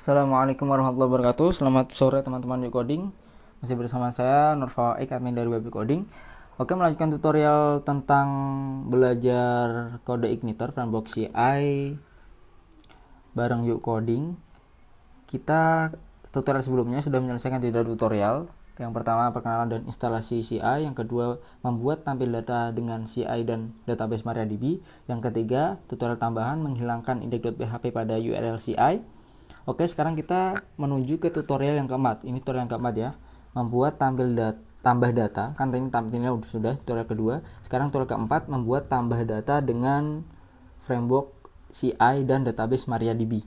Assalamualaikum warahmatullahi wabarakatuh. Selamat sore teman-teman Yuk Coding. Masih bersama saya Nur Faik, admin dari Web Coding. Oke, melanjutkan tutorial tentang belajar kode igniter framework CI bareng Yuk Coding. Kita tutorial sebelumnya sudah menyelesaikan 3 tutorial. Yang pertama perkenalan dan instalasi CI, yang kedua membuat tampil data dengan CI dan database MariaDB, yang ketiga tutorial tambahan menghilangkan index.php pada URL CI. Oke, sekarang kita menuju ke tutorial yang keempat. Ini tutorial yang keempat ya. Membuat tambah data. Kan tadi tampilnya sudah tutorial kedua. Sekarang tutorial keempat, membuat tambah data dengan framework CI dan database MariaDB.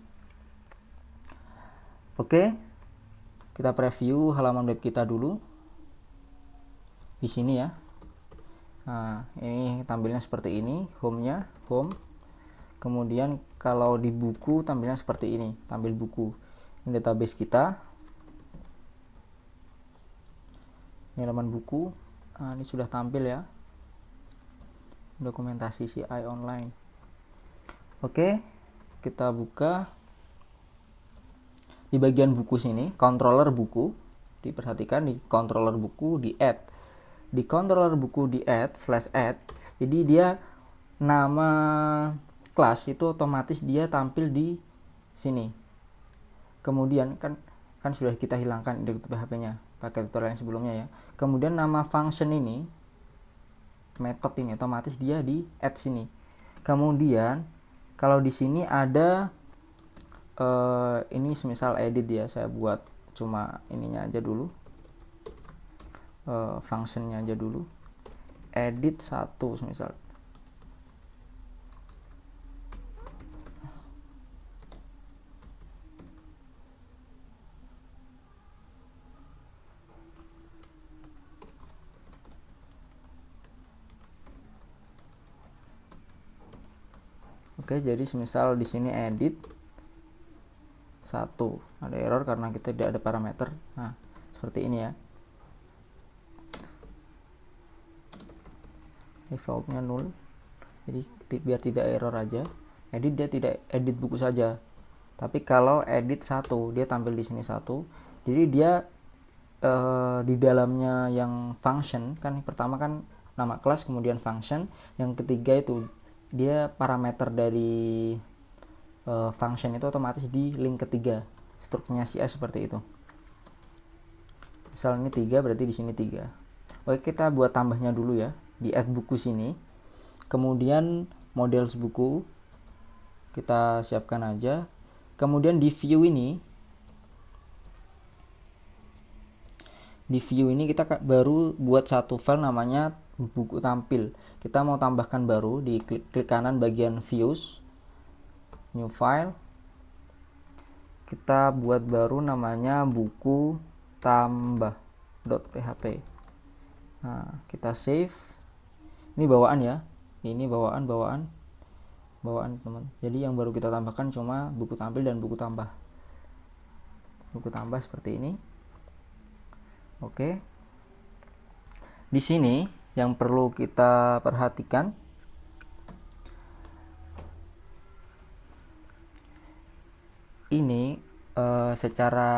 Oke, kita preview halaman web kita dulu. Di sini ya. Nah, ini tampilnya seperti ini, home-nya, home. Kemudian kalau di buku tampilnya seperti ini, tampil buku. Ini database kita. Ini halaman buku. Nah, ini sudah tampil ya. Dokumentasi CI online. Oke, kita buka. Di bagian buku sini, controller buku. Diperhatikan di controller buku di add. Di controller buku di add /add. Jadi dia nama kelas itu otomatis dia tampil di sini. Kemudian kan sudah kita hilangkan index.php-nya pakai tutorial yang sebelumnya ya. Kemudian nama function ini, metode ini otomatis dia di add sini. Kemudian kalau di sini ada ini semisal edit ya, saya buat cuma ininya aja dulu, functionnya aja dulu, edit 1 semisal. Oke, jadi semisal di sini edit 1, ada error karena kita tidak ada parameter. Nah, seperti ini ya. Defaultnya 0. Jadi biar tidak error aja. Edit dia tidak edit buku saja. Tapi kalau edit 1, dia tampil di sini 1. Jadi dia di dalamnya yang function kan pertama kan nama kelas, kemudian function, yang ketiga itu dia parameter dari function itu otomatis di link ketiga. Strukturnya CI seperti itu. Misal ini 3, berarti di sini 3. Oke, kita buat tambahnya dulu ya. Di add buku sini. Kemudian model buku kita siapkan aja. Kemudian di view ini kita baru buat satu file namanya buku tampil. Kita mau tambahkan baru, di klik kanan bagian views, new file, kita buat baru namanya buku tambah.php. Nah, kita save. Ini bawaan ya, ini bawaan teman. Jadi yang baru kita tambahkan cuma buku tampil dan buku tambah. Buku tambah seperti ini. Oke. Di sini yang perlu kita perhatikan, ini secara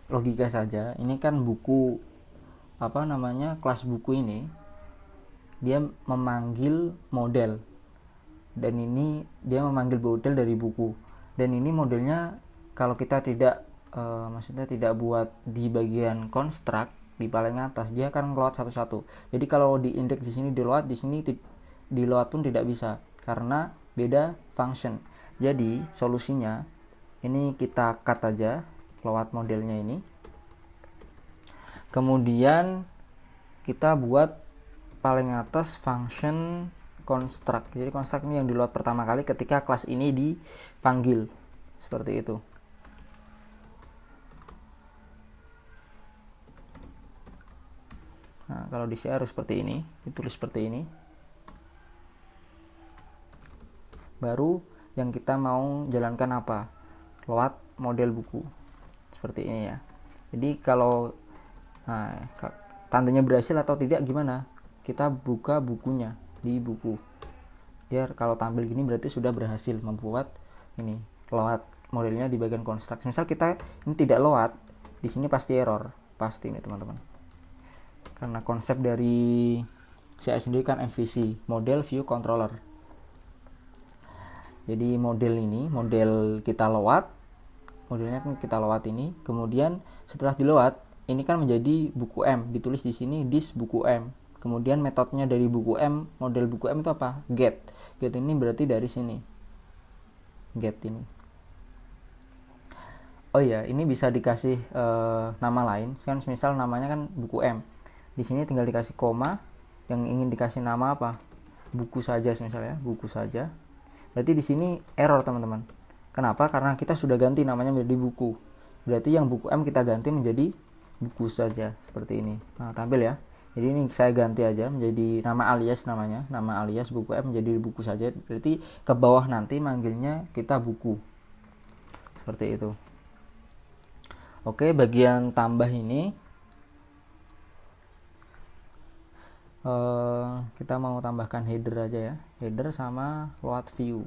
logika saja, ini kan buku kelas buku ini dia memanggil model, dan ini dia memanggil model dari buku, dan ini modelnya kalau kita tidak maksudnya tidak buat di bagian construct di paling atas, dia akan load satu-satu. Jadi kalau di index di sini di load, di sini di load pun tidak bisa karena beda function. Jadi solusinya ini kita cut aja load modelnya ini. Kemudian kita buat paling atas function construct. Jadi construct ini yang di load pertama kali ketika kelas ini dipanggil. Seperti itu. Nah, kalau di C harus seperti ini, ditulis seperti ini. Baru yang kita mau jalankan apa? Load model buku. Seperti ini ya. Jadi kalau tandanya berhasil atau tidak gimana? Kita buka bukunya di buku. Biar kalau tampil gini berarti sudah berhasil membuat ini load. modelnya di bagian construct. Misal kita ini tidak load, di sini pasti error, pasti nih teman-teman. Karena konsep dari CI sendiri kan MVC, model view controller. Jadi model ini, model kita load, modelnya kan kita load ini, kemudian setelah di load ini kan menjadi buku M, ditulis di sini this buku M. Kemudian metodenya dari buku M, model buku M itu apa? Get. Get ini berarti dari sini. Get ini. Oh iya, ini bisa dikasih nama lain. Kan misal namanya kan buku M. Di sini tinggal dikasih koma. Yang ingin dikasih nama apa? Buku saja misalnya, buku saja. Berarti di sini error teman-teman. Kenapa? Karena kita sudah ganti namanya menjadi buku. Berarti yang buku M kita ganti menjadi buku saja seperti ini. Nah, tampil ya. Jadi ini saya ganti aja menjadi nama alias namanya, nama alias buku M menjadi buku saja. Berarti ke bawah nanti manggilnya kita buku. Seperti itu. Oke, bagian tambah ini kita mau tambahkan header aja ya, header sama load view.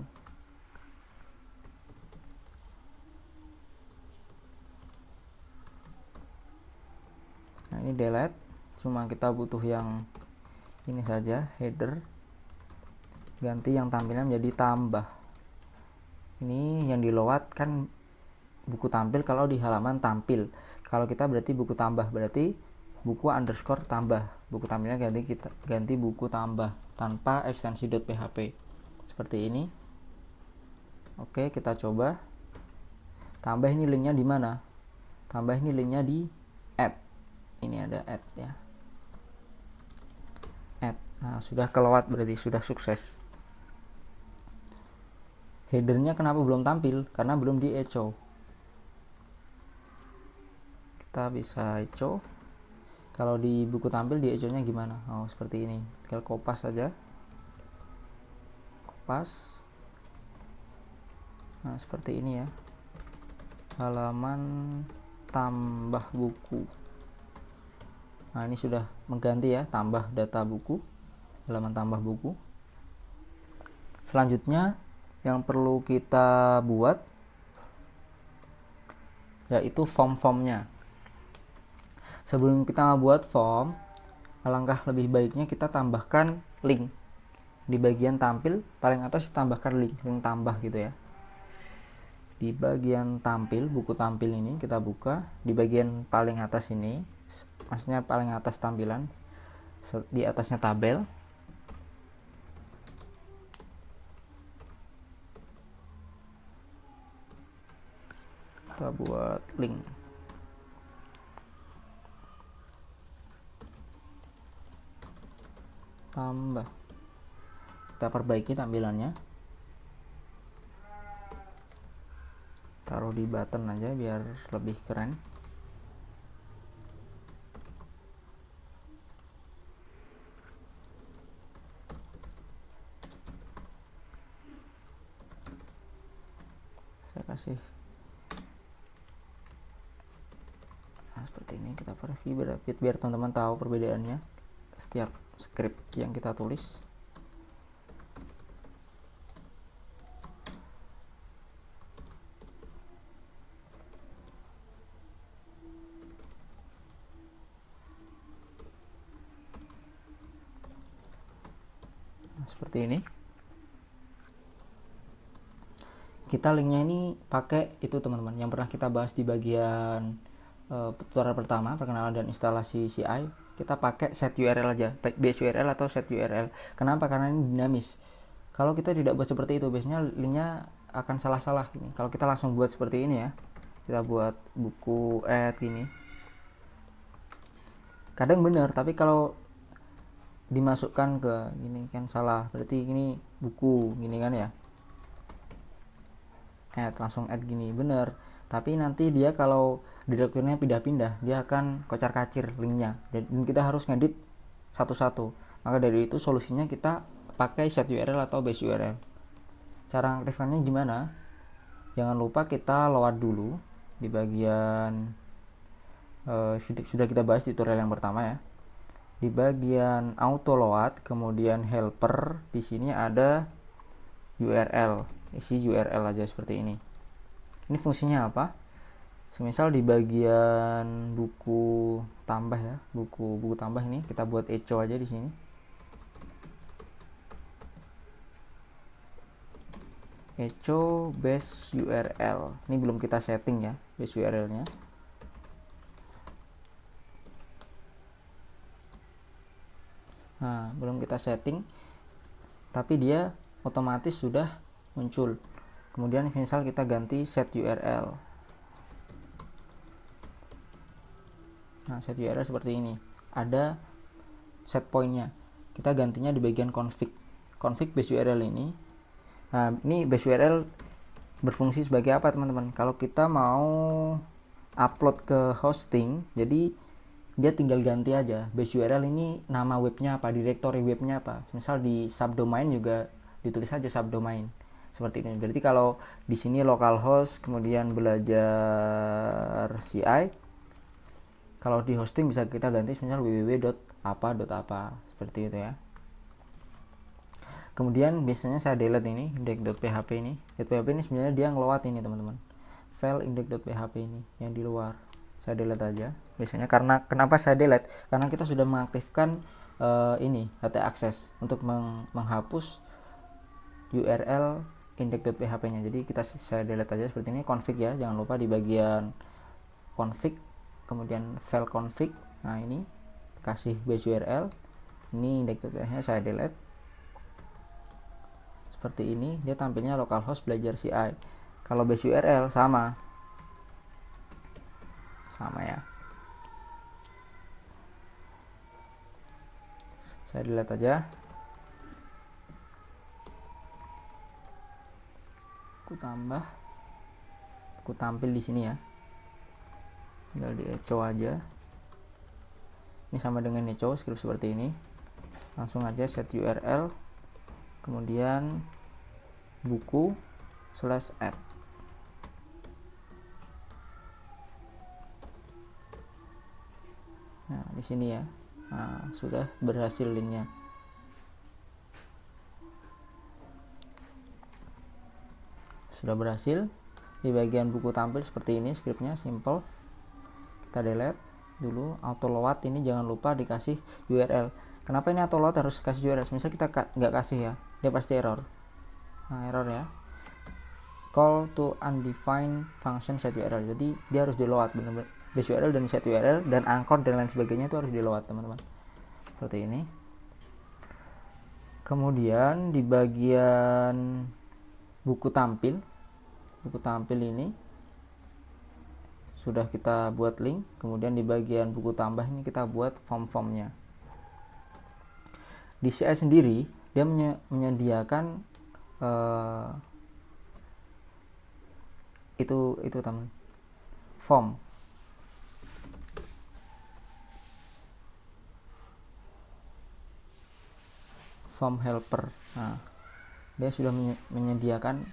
Nah ini delete, cuma kita butuh yang ini saja, header, ganti yang tampilnya menjadi tambah. Ini yang di load kan buku tampil kalau di halaman tampil, kalau kita berarti buku tambah, berarti buku underscore tambah, buku tampilnya ganti buku tambah tanpa ekstensi .php seperti ini. Oke, kita coba tambah. Ini linknya di mana? Tambah ini linknya di add, ini ada add ya, add. Nah sudah kelewat, berarti sudah sukses. Headernya kenapa belum tampil? Karena belum di echo. Kita bisa echo. Kalau di buku tampil di echo-nya gimana? Oh seperti ini, tinggal kopas saja, kopas. Nah seperti ini ya, halaman tambah buku. Nah ini sudah mengganti ya, tambah data buku, halaman tambah buku. Selanjutnya yang perlu kita buat yaitu form-formnya. Sebelum kita buat form, alangkah lebih baiknya kita tambahkan link. Di bagian tampil paling atas tambahkan link tambah gitu ya. Di bagian tampil, buku tampil ini kita buka, di bagian paling atas ini, maksudnya paling atas tampilan, di atasnya tabel. Kita buat link. Tambah. Kita perbaiki tampilannya. Taruh di button aja biar lebih keren. Saya kasih seperti ini, kita preview biar teman-teman tahu perbedaannya setiap script yang kita tulis. Nah, seperti ini. Kita linknya ini pakai itu teman-teman yang pernah kita bahas di bagian tutorial pertama, perkenalan dan instalasi CI. Kita pakai set URL aja, base URL atau set URL. Kenapa? Karena ini dinamis. Kalau kita tidak buat seperti itu, biasanya linknya akan salah-salah. Kalau kita langsung buat seperti ini ya, kita buat buku add gini, kadang benar, tapi kalau dimasukkan ke gini kan salah. Berarti ini buku gini kan ya, add, langsung add gini, bener. Tapi nanti dia kalau direkturnya pindah-pindah, dia akan kocar-kacir linknya, dan kita harus ngedit satu-satu. Maka dari itu solusinya kita pakai set URL atau base URL. Cara aktifkannya gimana? Jangan lupa kita load dulu di bagian sudah kita bahas di tutorial yang pertama ya. Di bagian auto load, kemudian helper, di sini ada URL, isi URL aja seperti ini. Ini fungsinya apa? Semisal di bagian buku tambah ya, buku tambah ini kita buat echo aja di sini. Echo base URL. Ini belum kita setting ya, base URL-nya. Nah, belum kita setting, tapi dia otomatis sudah muncul. Kemudian misal kita ganti set URL. Nah, set URL seperti ini. Ada set point-nya. Kita gantinya di bagian config. Config base URL ini. Nah, ini base URL berfungsi sebagai apa, teman-teman? Kalau kita mau upload ke hosting, jadi dia tinggal ganti aja base URL ini nama webnya apa, directory webnya apa. Misal di subdomain juga ditulis aja subdomain. Seperti ini. Berarti kalau di sini localhost, kemudian belajar CI, kalau di hosting bisa kita ganti misal www.apa.apa seperti itu ya. Kemudian biasanya saya delete ini index.php ini. .php ini sebenarnya dia ngelewat ini, teman-teman. File index.php ini yang di luar. Saya delete aja. Biasanya karena kenapa saya delete? Karena kita sudah mengaktifkan ini htaccess untuk menghapus URL index.php-nya. Jadi saya delete aja seperti ini. Config ya, jangan lupa di bagian config, kemudian file config. Nah, ini kasih base URL. Ini index.php-nya saya delete. Seperti ini, dia tampilnya localhost belajar CI. Kalau base URL sama ya. Saya delete aja. Aku tampil di sini ya. Tinggal di echo aja. Ini sama dengan echo script seperti ini. Langsung aja set URL, kemudian buku/add. Nah, di sini ya. Nah, sudah berhasil linknya. Sudah berhasil. Di bagian buku tampil seperti ini, scriptnya simple. Kita delete dulu. Auto load ini jangan lupa dikasih URL. Kenapa ini auto load harus kasih URL? Misal kita nggak kasih ya, dia pasti error. Nah, error ya. Call to undefined function set URL. Jadi dia harus di load benar-benar. Base URL dan set URL dan anchor dan lain sebagainya itu harus di load, teman-teman. Seperti ini. Kemudian di bagian buku tampil ini sudah kita buat link. Kemudian di bagian buku tambah ini kita buat form-formnya. Di CI sendiri dia menyediakan itu teman, form helper. Nah, dia sudah menyediakan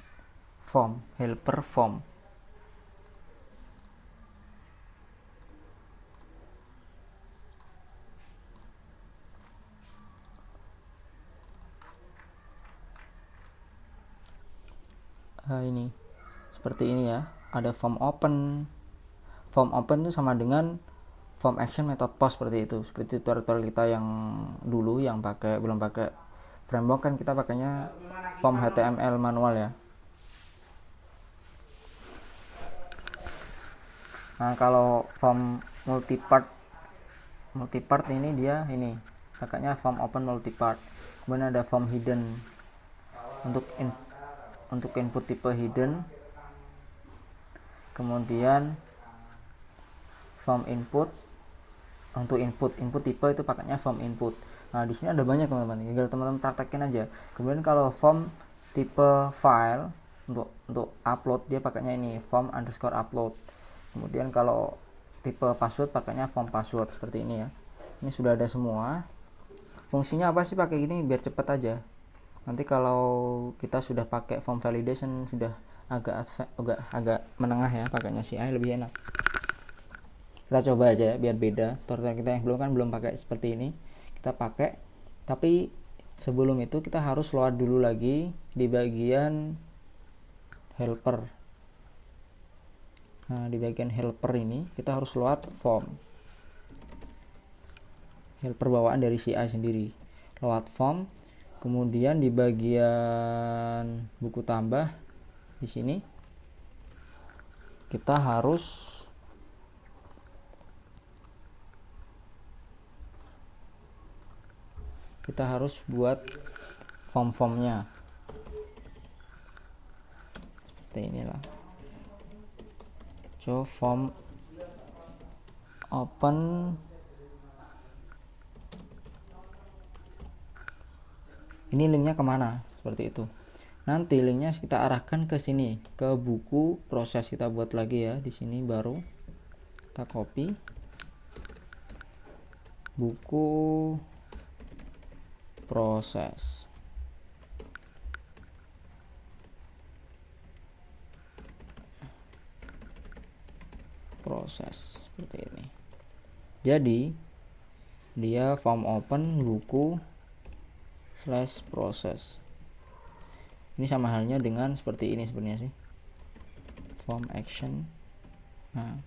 helper form. Ini seperti ini ya. Ada form open itu sama dengan form action method post seperti itu. Seperti tutorial kita yang dulu yang belum pakai framework kan kita pakainya form HTML manual ya. Nah, kalau form multipart ini dia ini pakainya form open multipart. Kemudian ada form hidden untuk input tipe hidden. Kemudian form input untuk input tipe itu pakainya form input. Nah, di sini ada banyak, teman-teman. Tinggal teman-teman praktekin aja. Kemudian kalau form tipe file untuk upload dia pakainya ini form_upload. Kemudian kalau tipe password pakainya form password seperti ini ya. Ini sudah ada semua. Fungsinya apa sih pakai gini? Biar cepet aja. Nanti kalau kita sudah pakai form validation sudah agak menengah ya, pakainya CI lebih enak. Kita coba aja ya, biar beda. Tutorial kita yang belum pakai seperti ini kita pakai. Tapi sebelum itu kita harus load dulu lagi di bagian helper. Nah, di bagian helper ini kita harus load form. Helper bawaan dari CI sendiri. Load form. Kemudian di bagian buku tambah di sini kita harus buat form-formnya seperti inilah. Show form open ini linknya kemana, seperti itu. Nanti linknya kita arahkan ke sini, ke buku proses. Kita buat lagi ya di sini, baru kita copy buku proses. Seperti ini. Jadi dia form open buku / proses. Ini sama halnya dengan seperti ini sebenarnya sih, form action. Nah,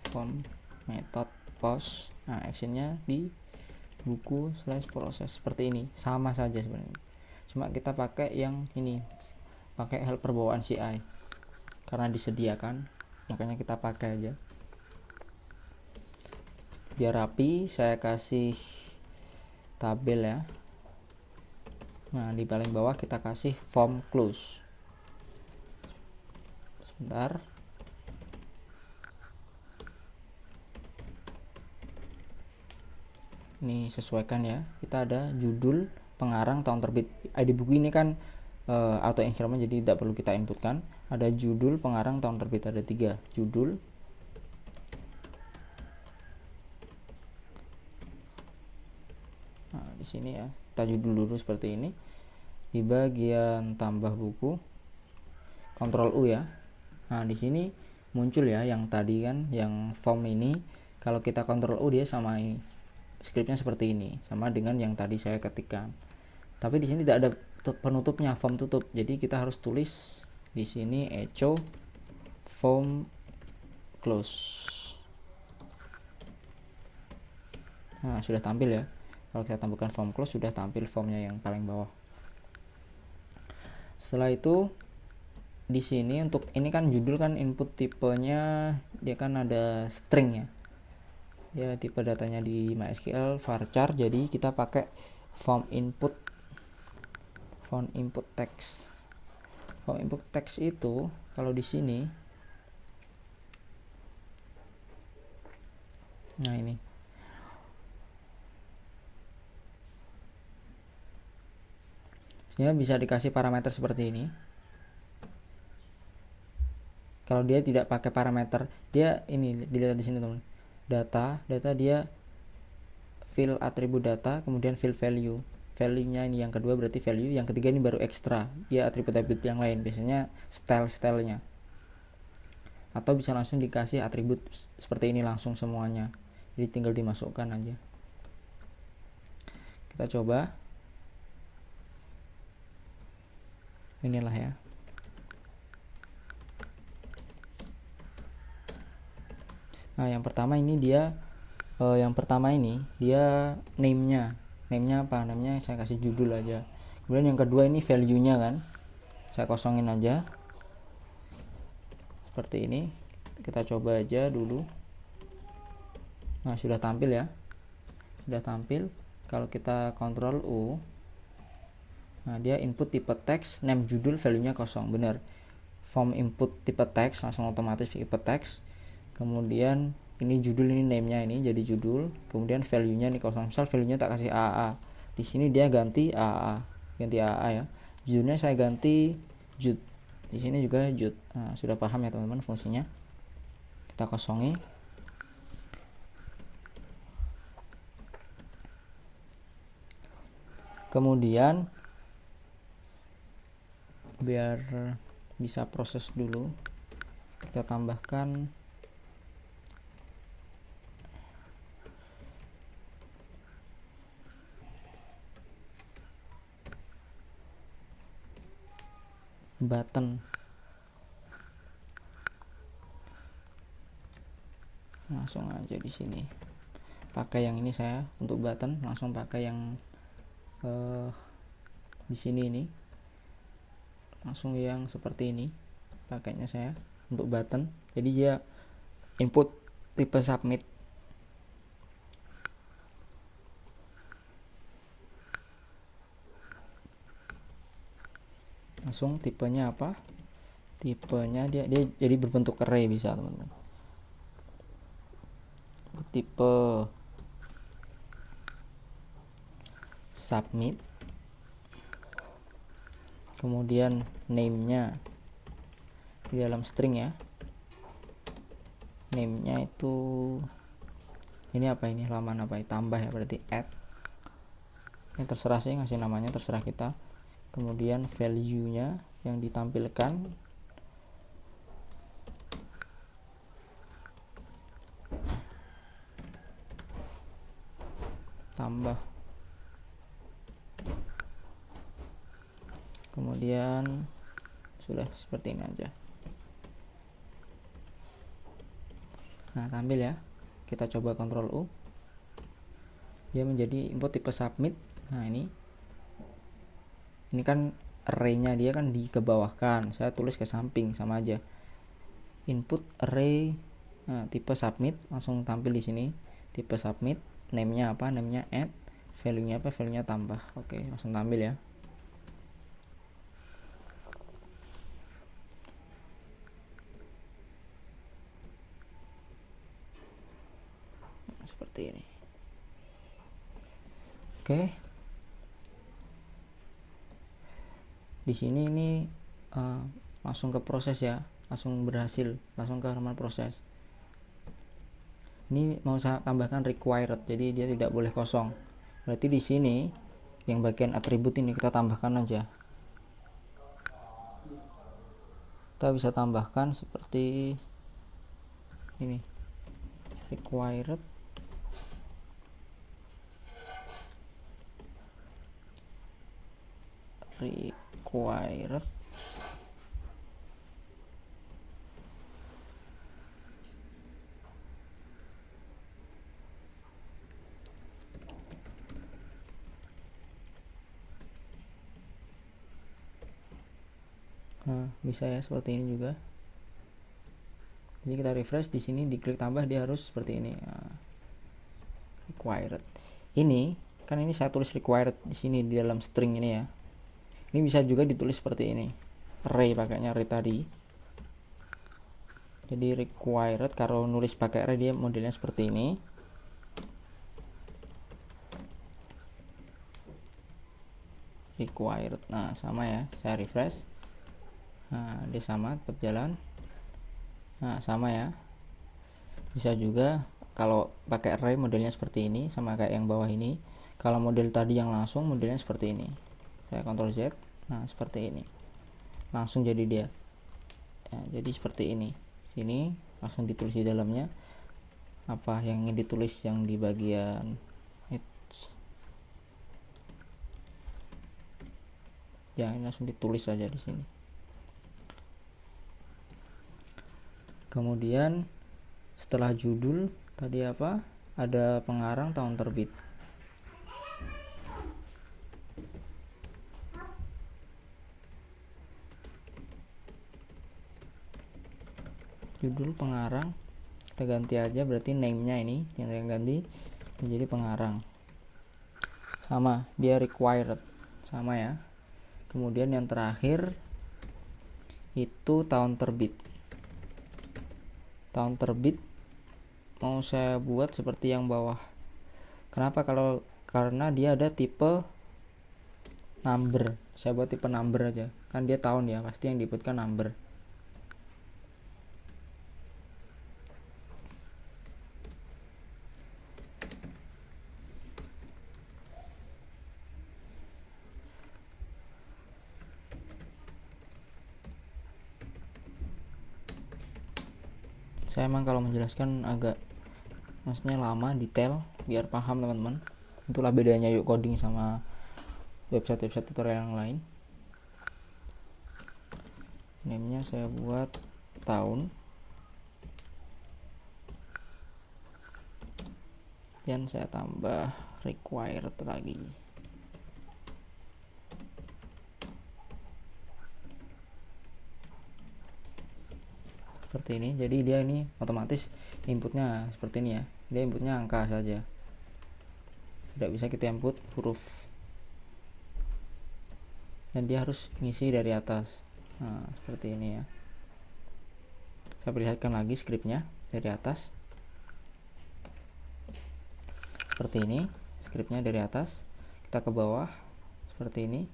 form method post. Nah, actionnya di buku / proses seperti ini, sama saja sebenarnya. Cuma kita pakai yang ini, pakai helper bawaan CI karena disediakan, makanya kita pakai aja biar rapi. Saya kasih tabel ya. Nah, di paling bawah kita kasih form close. Sebentar. Ini sesuaikan ya. Kita ada judul, pengarang, tahun terbit. ID buku ini kan auto increment, jadi tidak perlu kita inputkan. Ada judul, pengarang, tahun terbit, ada 3 judul. Nah, di sini ya, kita judul dulu seperti ini. Di bagian tambah buku, Ctrl U ya. Nah, di sini muncul ya yang tadi kan, yang form ini. Kalau kita Ctrl U dia sama scriptnya seperti ini, sama dengan yang tadi saya ketikkan. Tapi di sini tidak ada penutupnya, form tutup. Jadi kita harus tulis di sini echo form close. Nah, sudah tampil ya. Kalau kita tambahkan form close, sudah tampil formnya yang paling bawah. Setelah itu di sini untuk ini kan judul kan input tipenya dia kan ada string ya. Ya, tipe datanya di MySQL varchar, jadi kita pakai form input text. Form input text itu kalau di sini, nah ini bisa dikasih parameter seperti ini. Kalau dia tidak pakai parameter, dia ini dilihat di sini teman. Data dia fill atribut data, kemudian fill value. Value-nya ini yang kedua berarti value, yang ketiga ini baru extra. Dia atribut-atribut yang lain, biasanya style-stylenya. Atau bisa langsung dikasih atribut seperti ini langsung semuanya. Jadi tinggal dimasukkan aja. Kita coba. Inilah ya. Nah, yang pertama ini dia name-nya apa? Namanya saya kasih judul aja. Kemudian yang kedua ini value-nya kan. Saya kosongin aja. Seperti ini. Kita coba aja dulu. Nah, sudah tampil ya. Sudah tampil. Kalau kita Ctrl U, nah dia input tipe teks, name judul, value-nya kosong. Benar. Form input tipe teks langsung otomatis tipe teks. Kemudian ini judul, ini name-nya ini jadi judul. Kemudian value-nya ini kosong. Misal value-nya tak kasih AAA. Di sini dia ganti AAA. Ganti AAA ya. Judulnya saya ganti jud. Di sini juga jud. Nah, sudah paham ya teman-teman fungsinya. Kita kosongi. Kemudian biar bisa proses dulu, kita tambahkan button. langsung aja di sini pakai yang ini. Saya untuk button langsung pakai yang di sini ini, langsung yang seperti ini pakainya saya untuk button. Jadi dia input tipe submit. Langsung tipenya apa, tipenya dia jadi berbentuk array, bisa teman-teman. Tipe submit, kemudian name-nya di dalam string ya, name-nya itu ini apa, ini halaman apa, tambah ya, berarti add. Ini terserah sih ngasih namanya, terserah kita. Kemudian value-nya yang ditampilkan tambah, kemudian sudah seperti ini aja. Nah, tampil ya. Kita coba Ctrl U, dia menjadi input tipe submit. Nah, ini kan array-nya dia kan dikebawahkan, saya tulis ke samping, sama aja. Input array, nah, tipe submit langsung tampil di sini. Tipe submit, name-nya apa, name-nya add, value-nya apa, value-nya tambah. Oke, langsung tampil ya. Seperti ini. Oke. Di sini ini langsung ke proses ya, langsung berhasil, langsung ke halaman proses. Ini mau saya tambahkan required, jadi dia tidak boleh kosong. Berarti di sini yang bagian atribut ini kita tambahkan aja. Kita bisa tambahkan seperti ini, required nah, bisa ya seperti ini juga. Jadi kita refresh di sini, diklik tambah, dia harus seperti ini. Nah, required. Ini kan ini saya tulis required di sini di dalam string ini ya. Ini bisa juga ditulis seperti ini, array, pakainya array tadi. Jadi required, kalau nulis pakai array dia modelnya seperti ini. Required. Nah, sama ya, saya refresh. Nah, dia sama, tetap jalan. Nah, sama ya. Bisa juga kalau pakai array modelnya seperti ini, sama kayak yang bawah ini. Kalau model tadi yang langsung, modelnya seperti ini. Saya Ctrl Z. Nah, seperti ini. Langsung jadi dia. Ya, jadi seperti ini. Sini langsung ditulis di dalamnya apa yang ingin ditulis, yang di bagian ya, ini langsung ditulis saja di sini. Kemudian setelah judul tadi apa, ada pengarang, tahun terbit. Judul pengarang kita ganti aja, berarti name-nya ini yang saya ganti menjadi pengarang. Sama, dia required, sama ya. Kemudian yang terakhir itu tahun terbit. Tahun terbit mau saya buat seperti yang bawah. Kenapa? Karena dia ada tipe number. Saya buat tipe number aja. Kan dia tahun ya, pasti yang diinputkan number. Saya emang kalau menjelaskan agak maksudnya lama, detail, biar paham teman-teman. Itulah bedanya Yuk Coding sama website-website tutorial yang lain. Name-nya saya buat tahun. kemudian saya tambah required lagi. Seperti ini. Jadi dia ini otomatis inputnya seperti ini ya, dia inputnya angka saja, tidak bisa kita input huruf, dan dia harus ngisi dari atas. Nah, seperti ini ya. Saya perlihatkan lagi skripnya dari atas. Seperti ini skripnya dari atas, kita ke bawah seperti ini,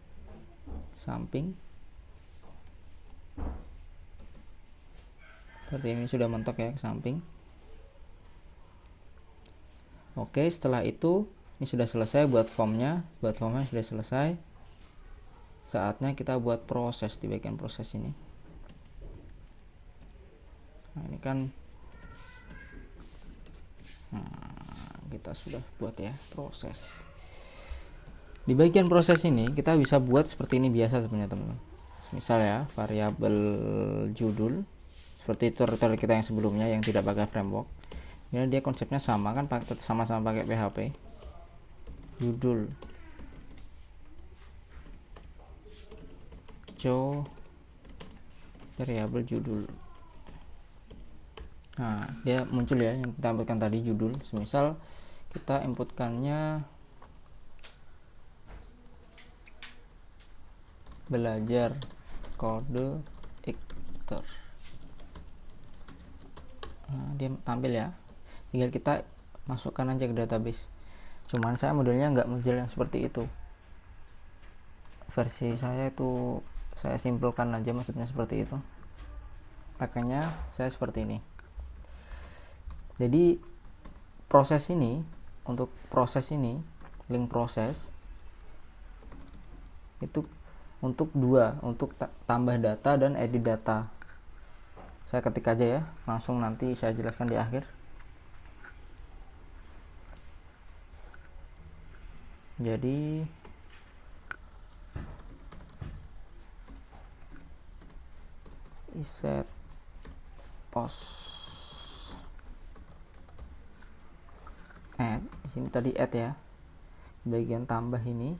samping seperti ini, sudah mentok ya ke samping. Oke, setelah itu ini sudah selesai buat formnya sudah selesai. Saatnya kita buat proses di bagian proses ini. Nah, ini kan kita sudah buat ya proses. Di bagian proses ini kita bisa buat seperti ini biasa sebenarnya teman-teman. Misal ya, variabel judul seperti tutorial kita yang sebelumnya yang tidak pakai framework. Ini dia konsepnya sama kan, sama-sama pakai PHP. Judul show variabel judul. Nah, dia muncul ya yang kita inputkan tadi, judul. Semisal kita inputkannya belajar kode editor. Nah, dia tampil ya, tinggal kita masukkan aja ke database. Cuman saya modelnya nggak model yang seperti itu, versi saya itu saya simpelkan aja, maksudnya seperti itu, makanya saya seperti ini. Jadi proses ini, untuk proses ini, link proses itu untuk dua, untuk tambah data dan edit data. Saya ketik aja ya, langsung nanti saya jelaskan di akhir. Jadi set post add, di sini tadi add ya, bagian tambah ini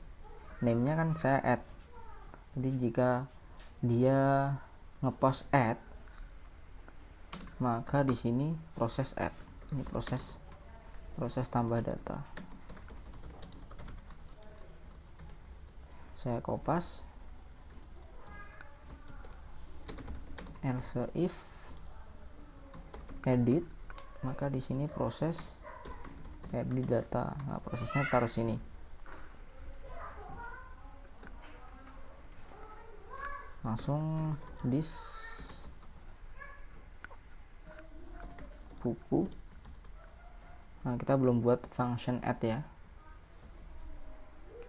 name-nya kan saya add. Jadi jika dia ngepost add, maka di sini proses add, ini proses tambah data. Saya kopas, else if edit, maka di sini proses edit data. Nah, prosesnya taruh sini. Langsung this buku. Nah, kita belum buat function add ya.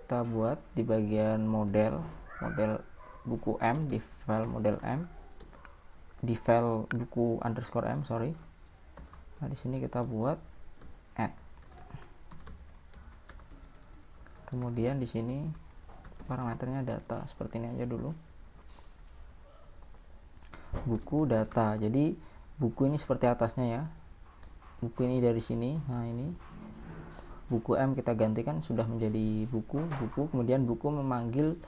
Kita buat di bagian model buku M, di file model M, di file buku underscore M, sorry. Nah, di sini kita buat add. Kemudian di sini parameternya data, seperti ini aja dulu. Buku data. Jadi buku ini seperti atasnya ya. Buku ini dari sini. Nah, ini buku M kita gantikan sudah menjadi buku, kemudian buku memanggil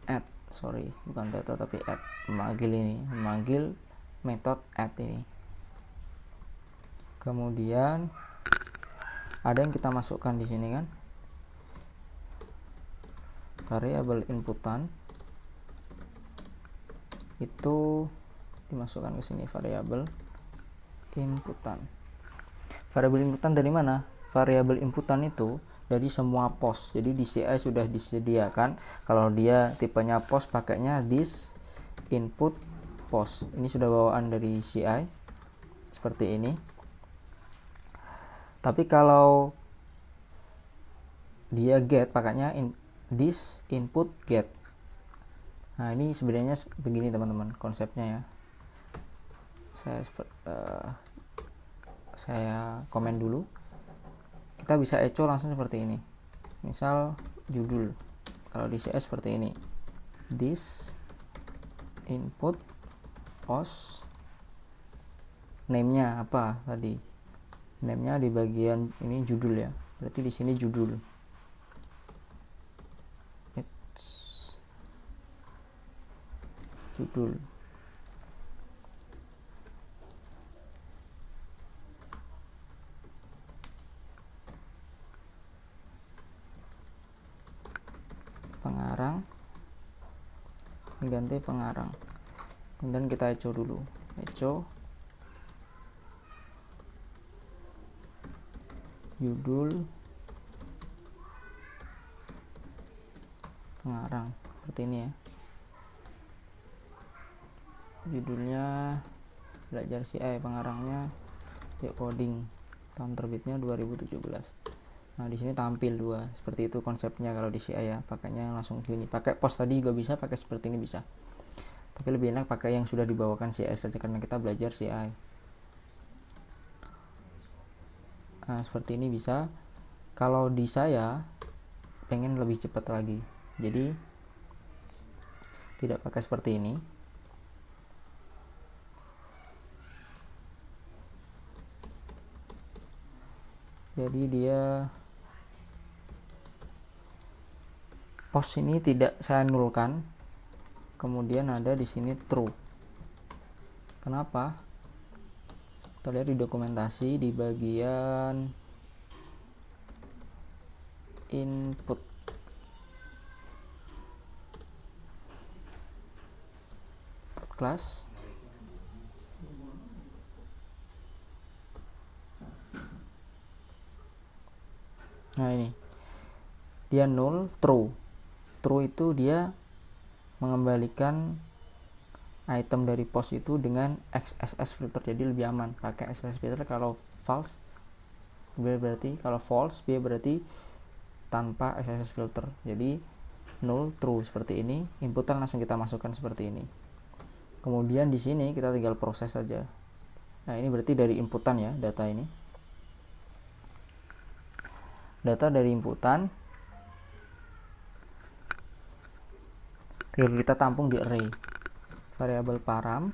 add, sorry, bukan data tapi add, memanggil metode add ini. Kemudian ada yang kita masukkan di sini kan, variabel inputan itu dimasukkan ke sini, variabel inputan. Variabel inputan dari mana? Variabel inputan itu dari semua post. Jadi di CI sudah disediakan kalau dia tipenya post pakainya this input post. Ini sudah bawaan dari CI seperti ini. Tapi kalau dia get pakainya this input get. Nah, ini sebenarnya begini teman-teman konsepnya ya. Saya komen dulu. Kita bisa echo langsung seperti ini. Misal judul, kalau di CS seperti ini, this input post, name-nya apa tadi, Name-nya di bagian ini judul ya, berarti di sini judul. Judul. Pengarang, ganti pengarang. Kemudian kita echo dulu, echo judul pengarang, seperti ini ya. Judulnya belajar CI, pengarangnya Yuk Coding, tahun terbitnya 2017. Nah di sini tampil dua, seperti itu konsepnya kalau di CI ya. Pakainya langsung gini, pakai post tadi juga bisa, pakai seperti ini bisa, tapi lebih enak pakai yang sudah dibawakan CI saja karena kita belajar CI. Nah seperti ini bisa. Kalau di saya pengen lebih cepat lagi, jadi tidak pakai seperti ini. Jadi dia post ini tidak saya nulkan, kemudian ada di sini true. Kenapa? Kita lihat di dokumentasi di bagian input. Class. Nah ini dia null, true. True itu dia mengembalikan item dari post itu dengan XSS filter, jadi lebih aman pakai XSS filter. Kalau false berarti, kalau false dia berarti tanpa XSS filter. Jadi null, true seperti ini. Inputan langsung kita masukkan seperti ini. Kemudian di sini kita tinggal proses saja. Nah ini berarti dari inputan ya, data ini. Data dari inputan tinggal kita tampung di array. Variabel param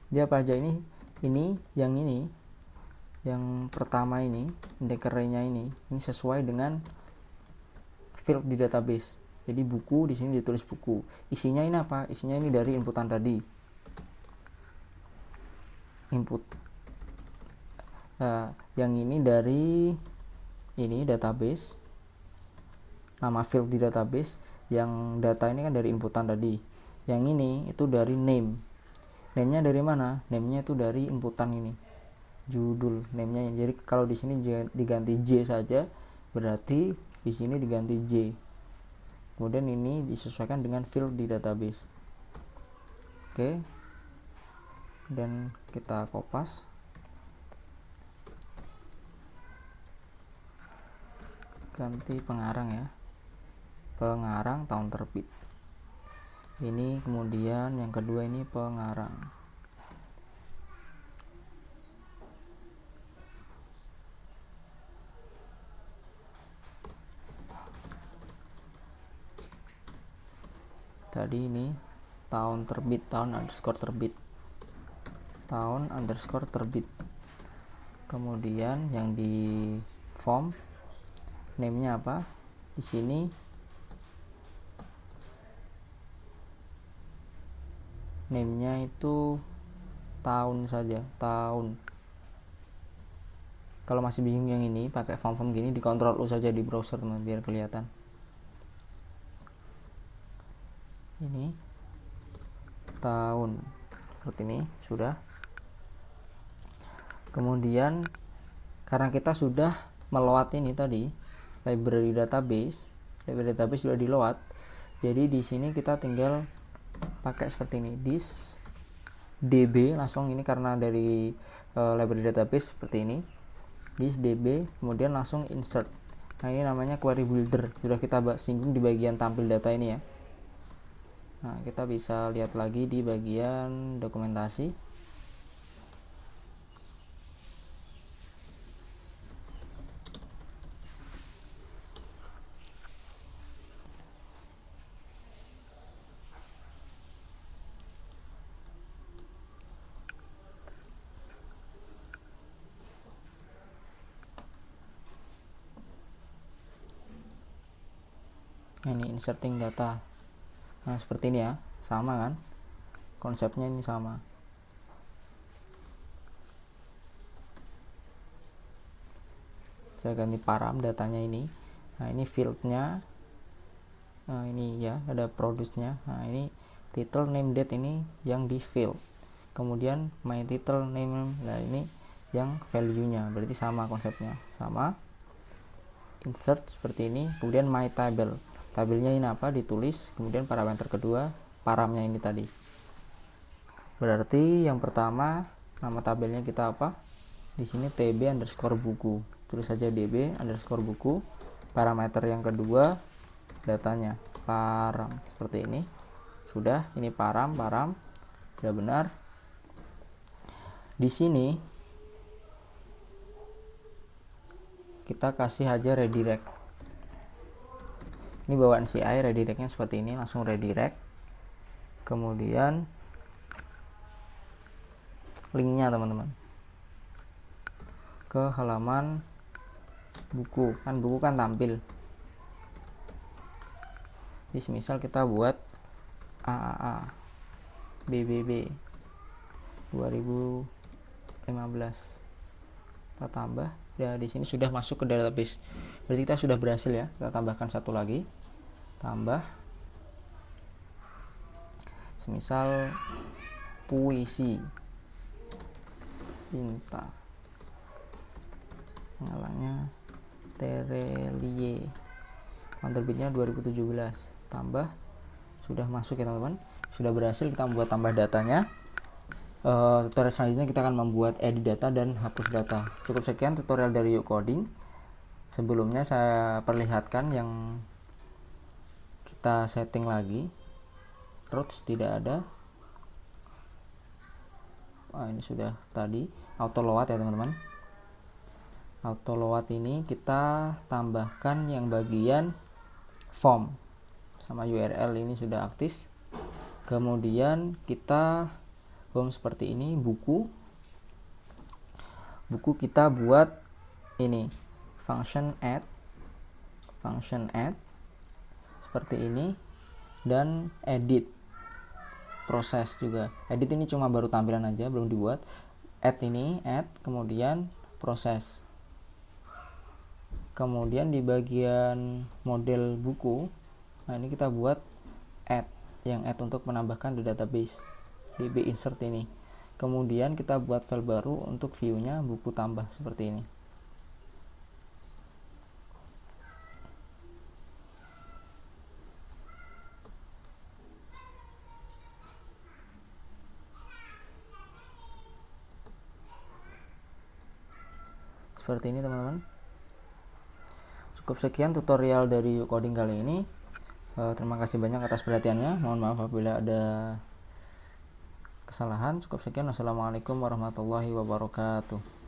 dia apa aja ini yang pertama ini, index array-nya ini sesuai dengan field di database. Jadi buku di sini ditulis buku. Isinya ini apa? Isinya ini dari inputan tadi. Input. Yang ini dari ini database. Nama field di database. Yang data ini kan dari inputan tadi. Yang ini itu dari name. Name-nya dari mana? Name-nya itu dari inputan ini. Judul name-nya. Jadi kalau di sini diganti J saja, berarti di sini diganti J. Kemudian ini disesuaikan dengan field di database. Oke. Dan kita kopas. Ganti pengarang ya. Pengarang tahun terbit. Ini kemudian yang kedua ini pengarang. Tadi ini tahun terbit, tahun underscore terbit. Tahun underscore terbit. Kemudian yang di form name-nya apa? Di sini name-nya itu tahun saja, tahun. Kalau masih bingung yang ini, pakai form gini, di Ctrl U saja di browser teman, biar kelihatan. Ini tahun seperti ini sudah. Kemudian karena kita sudah meload ini tadi library database sudah di load, jadi di sini kita tinggal pakai seperti ini, this db langsung ini karena dari library database seperti ini, this db, kemudian langsung insert. Nah ini namanya query builder, sudah kita singgung di bagian tampil data ini ya. Nah kita bisa lihat lagi di bagian dokumentasi. Nah, ini inserting data. Nah, seperti ini ya, sama kan konsepnya, ini sama. Saya ganti param datanya ini. Nah, ini fieldnya. Nah, ini ya ada produce-nya. Nah, ini title, name, date ini yang di field. Kemudian my title, name, nah ini yang value-nya. Berarti sama konsepnya, sama. Insert seperti ini. Kemudian my table. Tabelnya ini apa? Ditulis. Kemudian parameter kedua paramnya ini tadi. Berarti yang pertama nama tabelnya kita apa? Di sini tb underscore buku. Tulis saja db underscore buku. Parameter yang kedua datanya param seperti ini. Sudah, ini param sudah benar. Di sini kita kasih aja redirect. Ini bawaan CI, redirectnya seperti ini, langsung redirect. Kemudian linknya teman-teman ke halaman buku, kan buku kan tampil. Jadi misal kita buat AAA BBB 2015, kita tambah ya, di sini sudah masuk ke database. Berarti kita sudah berhasil ya. Kita tambahkan satu lagi, tambah semisal puisi cinta, ngalangnya Terelie, terbitnya 2017, tambah. Sudah masuk ya teman-teman, sudah berhasil kita membuat tambah datanya. Tutorial selanjutnya kita akan membuat edit data dan hapus data. Cukup sekian tutorial dari Yuk Coding. Sebelumnya saya perlihatkan yang kita setting lagi, routes tidak ada. Ini sudah tadi auto load ya teman-teman. Auto load ini kita tambahkan yang bagian form sama URL, ini sudah aktif. Kemudian kita home seperti ini, buku kita buat ini function add seperti ini, dan edit proses juga. Edit ini cuma baru tampilan aja, belum dibuat. Add kemudian proses. Kemudian di bagian model buku, nah ini kita buat add, yang add untuk menambahkan di database db insert ini. Kemudian kita buat file baru untuk view-nya buku tambah seperti ini. Seperti ini teman-teman. Cukup sekian tutorial dari Yuk Coding kali ini. Terima kasih banyak atas perhatiannya. Mohon maaf apabila ada kesalahan. Cukup sekian. Wassalamualaikum warahmatullahi wabarakatuh.